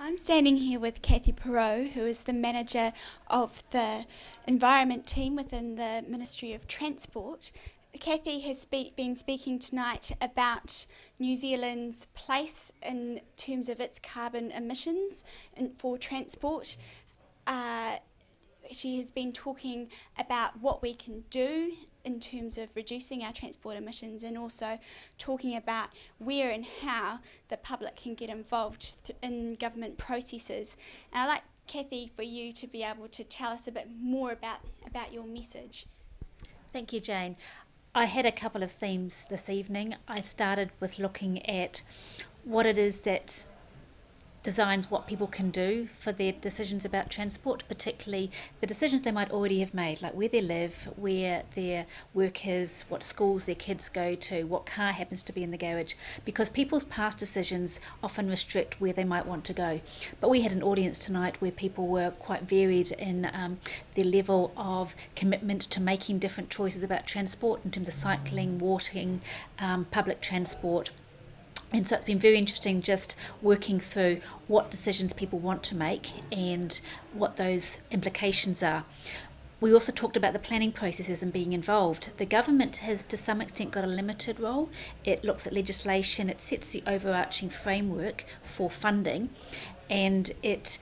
I'm standing here with Kathy Perreau, who is the manager of the environment team within the Ministry of Transport. Kathy has been speaking tonight about New Zealand's place in terms of its carbon emissions for transport. She has been talking about what we can do in terms of reducing our transport emissions, and also talking about where and how the public can get involved in government processes. And I'd like, Kathy, for you to be able to tell us a bit more about your message. Thank you, Jane. I had a couple of themes this evening. I started with looking at what it is that designs what people can do for their decisions about transport, particularly the decisions they might already have made, like where they live, where their work is, what schools their kids go to, what car happens to be in the garage, because people's past decisions often restrict where they might want to go. But we had an audience tonight where people were quite varied in their level of commitment to making different choices about transport in terms of cycling, walking, public transport. And so it's been very interesting just working through what decisions people want to make and what those implications are. We also talked about the planning processes and being involved. The government has to some extent got a limited role. It looks at legislation, it sets the overarching framework for funding, and it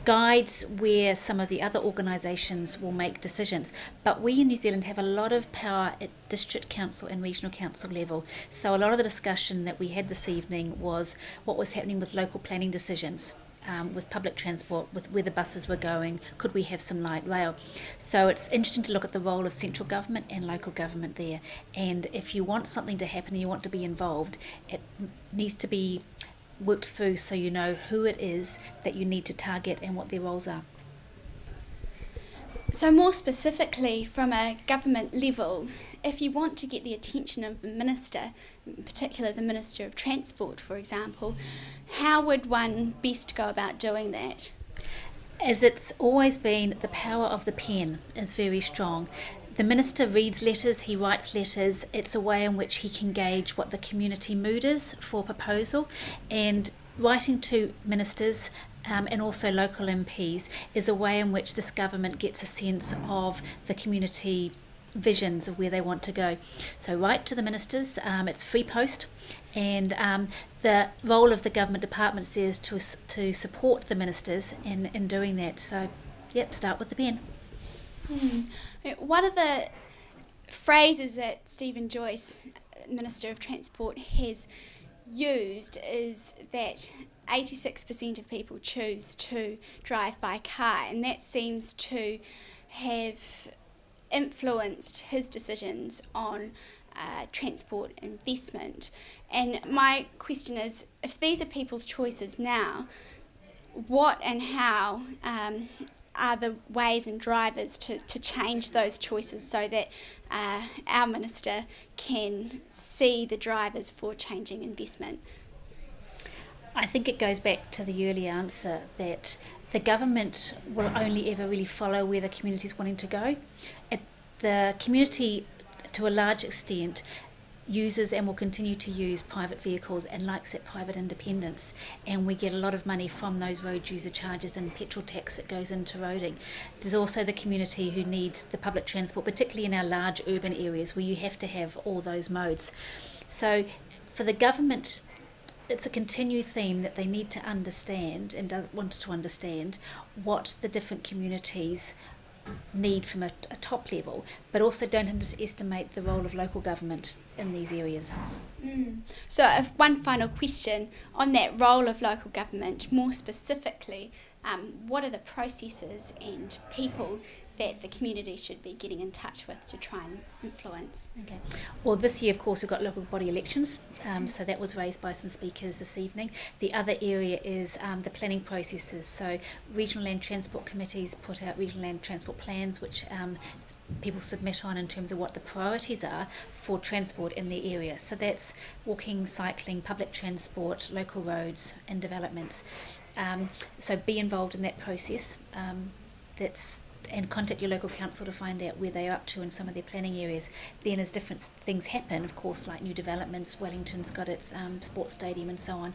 guides where some of the other organisations will make decisions. But we in New Zealand have a lot of power at district council and regional council level. So a lot of the discussion that we had this evening was what was happening with local planning decisions, with public transport, with where the buses were going, could we have some light rail. So it's interesting to look at the role of central government and local government there. And if you want something to happen and you want to be involved, it needs to be worked through so you know who it is that you need to target and what their roles are. So more specifically, from a government level, if you want to get the attention of the minister, in particular the Minister of Transport, for example, how would one best go about doing that? As it's always been, the power of the pen is very strong. The minister reads letters, he writes letters. It's a way in which he can gauge what the community mood is for a proposal, and writing to ministers and also local MPs is a way in which this government gets a sense of the community visions of where they want to go. So write to the ministers, it's free post, and the role of the government departments there is to support the ministers in doing that. So yep, start with the pen. One of the phrases that Joyce, Minister of Transport, has used is that 86% of people choose to drive by car, and that seems to have influenced his decisions on transport investment. And my question is, if these are people's choices now, what and how are the ways and drivers to change those choices so that our minister can see the drivers for changing investment? I think it goes back to the earlier answer that the government will only ever really follow where the community is wanting to go. The community, to a large extent, uses and will continue to use private vehicles and likes that private independence, and we get a lot of money from those road user charges and petrol tax that goes into roading. There's also the community who need the public transport, particularly in our large urban areas where you have to have all those modes. So for the government, it's a continued theme that they need to understand and wants to understand what the different communities need from a top level, but also don't underestimate the role of local government in these areas. So one final question on that role of local government, more specifically, what are the processes and people that the community should be getting in touch with to try and influence? Okay. Well, this year, of course, we've got local body elections, so that was raised by some speakers this evening. The other area is the planning processes. So regional land transport committees put out regional land transport plans, which people submit on in terms of what the priorities are for transport in the area. So that's walking, cycling, public transport, local roads and developments. So be involved in that process. That's and contact your local council to find out where they're up to in some of their planning areas. Then as different things happen, of course, like new developments, Wellington's got its sports stadium and so on,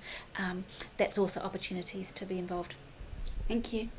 that's also opportunities to be involved. Thank you.